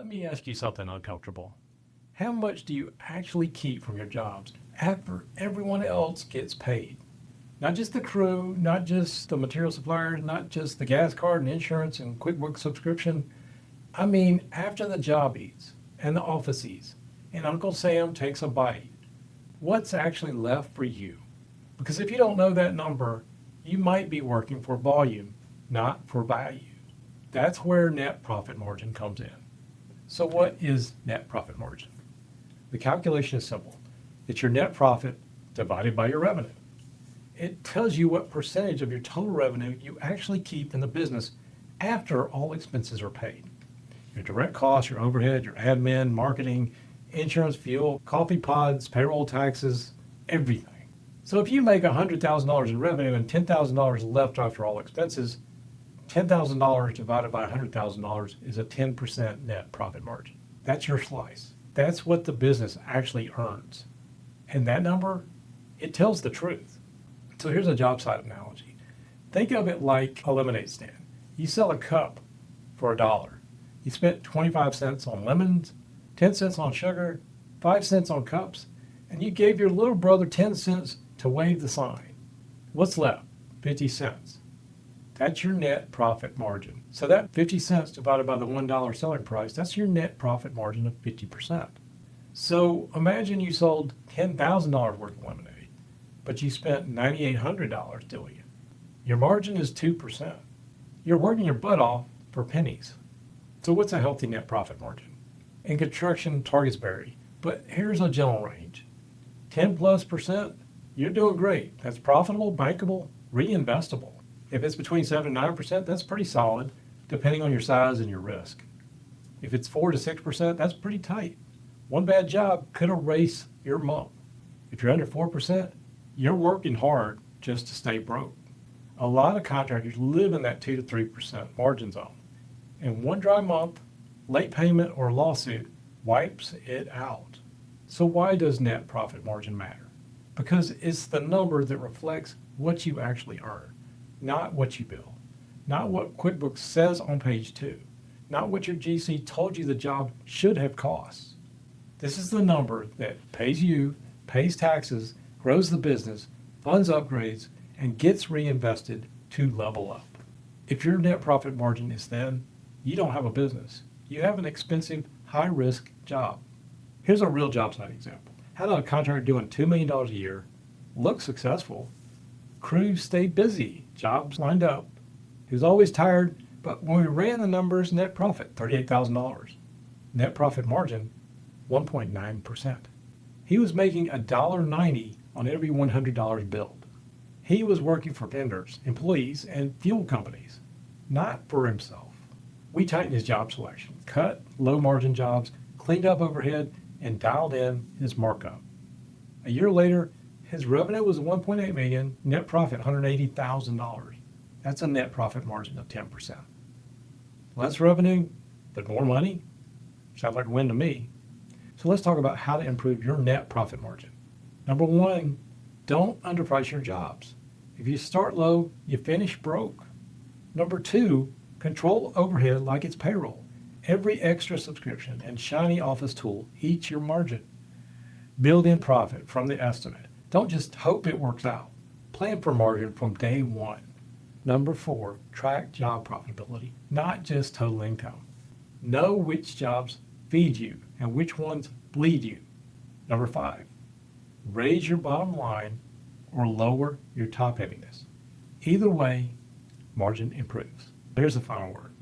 Let me ask you something uncomfortable. How much do you actually keep from your jobs after everyone else gets paid? Not just the crew, not just the material suppliers, not just the gas card and insurance and QuickBooks subscription. I mean, after the job eats and the office eats and Uncle Sam takes a bite, what's actually left for you? Because if you don't know that number, you might be working for volume, not for value. That's where net profit margin comes in. So what is net profit margin? The calculation is simple. It's your net profit divided by your revenue. It tells you what percentage of your total revenue you actually keep in the business after all expenses are paid. Your direct costs, your overhead, your admin, marketing, insurance, fuel, coffee pods, payroll taxes, everything. So if you make $100,000 in revenue and $10,000 left after all expenses, $10,000 divided by $100,000 is a 10% net profit margin. That's your slice. That's what the business actually earns. And that number, it tells the truth. So here's a job site analogy. Think of it like a lemonade stand. You sell a cup for $1. You spent 25 cents on lemons, 10 cents on sugar, 5 cents on cups, and you gave your little brother 10 cents to wave the sign. What's left? 50 cents. That's your net profit margin. So that 50 cents divided by the $1 selling price, that's your net profit margin of 50%. So imagine you sold $10,000 worth of lemonade, but you spent $9,800 doing it. Your margin is 2%. You're working your butt off for pennies. So what's a healthy net profit margin? In construction, targets vary, but here's a general range. 10+%, you're doing great. That's profitable, bankable, reinvestable. If it's between 7 and 9%, that's pretty solid, depending on your size and your risk. If it's 4 to 6%, that's pretty tight. One bad job could erase your month. If you're under 4%, you're working hard just to stay broke. A lot of contractors live in that 2 to 3% margin zone. And one dry month, late payment, or lawsuit wipes it out. So why does net profit margin matter? Because it's the number that reflects what you actually earn. Not what you bill, not what QuickBooks says on page 2, not what your GC told you the job should have cost. This is the number that pays you, pays taxes, grows the business, funds upgrades, and gets reinvested to level up. If your net profit margin is thin, you don't have a business. You have an expensive, high-risk job. Here's a real job site example. How does a contractor doing $2 million a year look successful? Crews stay busy, jobs lined up. He was always tired, but when we ran the numbers, net profit, $38,000. Net profit margin, 1.9%. He was making $1.90 on every $100 billed. He was working for vendors, employees, and fuel companies, not for himself. We tightened his job selection, cut low margin jobs, cleaned up overhead, and dialed in his markup. A year later, his revenue was $1.8 million, net profit $180,000. That's a net profit margin of 10%. Less revenue, but more money? Sounds like a win to me. So let's talk about how to improve your net profit margin. Number 1, don't underprice your jobs. If you start low, you finish broke. Number 2, control overhead like it's payroll. Every extra subscription and shiny office tool eats your margin. Build in profit from the estimate. Don't just hope it works out. Plan for margin from day one. Number 4, track job profitability, not just total income. Know which jobs feed you and which ones bleed you. Number 5, raise your bottom line or lower your top heaviness. Either way, margin improves. Here's the final word.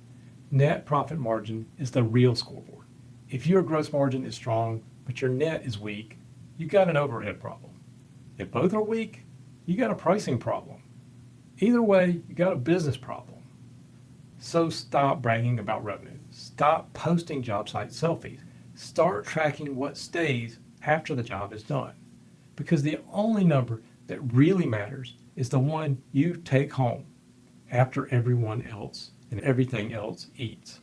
Net profit margin is the real scoreboard. If your gross margin is strong, but your net is weak, you got an overhead problem. If both are weak, you got a pricing problem. Either way, you got a business problem. So stop bragging about revenue. Stop posting job site selfies. Start tracking what stays after the job is done. Because the only number that really matters is the one you take home after everyone else and everything else eats.